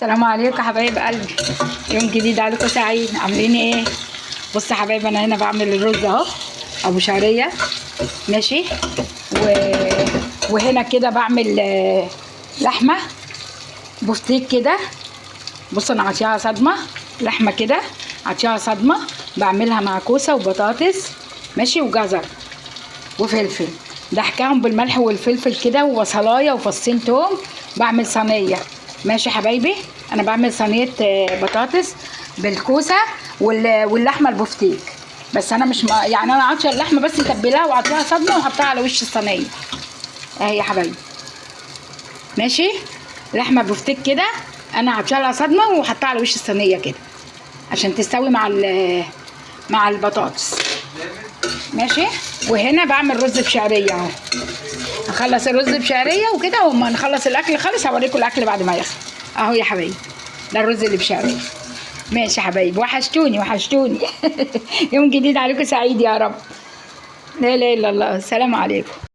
السلام عليكم يا حبايب قلبي. يوم جديد عليكم سعيد. عاملين ايه؟ بصوا يا حبايبي، انا هنا بعمل الرز اهو ابو شعريه ماشي. وهنا كده بعمل لحمه بفتيك كده. بصوا انا عطيها صدمه لحمه كده، عطيها صدمه بعملها مع كوسه وبطاطس ماشي وجزر وفلفل، ضحكاهم بالملح والفلفل كده وبصلايه وفصين توم. بعمل صينيه ماشي يا حبايبي. انا بعمل صينيه بطاطس بالكوسه واللحمه البفتيك. بس انا مش يعني انا عاطيه اللحمه بس متبلاها وعطيها صدمه وحطها على وش الصينيه اهي يا حبايبي ماشي. لحمه بفتيك كده انا عاطيه لها صدمه وحطها على وش الصينيه كده عشان تستوي مع البطاطس ماشي. وهنا بعمل رز بشعريه اهو. هخلص الرز بشعريه وكده، وما نخلص الاكل خالص هوريكم الاكل بعد ما يخلص اهو يا حبايبي. ده الرز اللي بشعريه ماشي يا حبايبي. وحشتوني وحشتوني. يوم جديد عليكم سعيد يا رب. لا اله الا الله. السلام عليكم.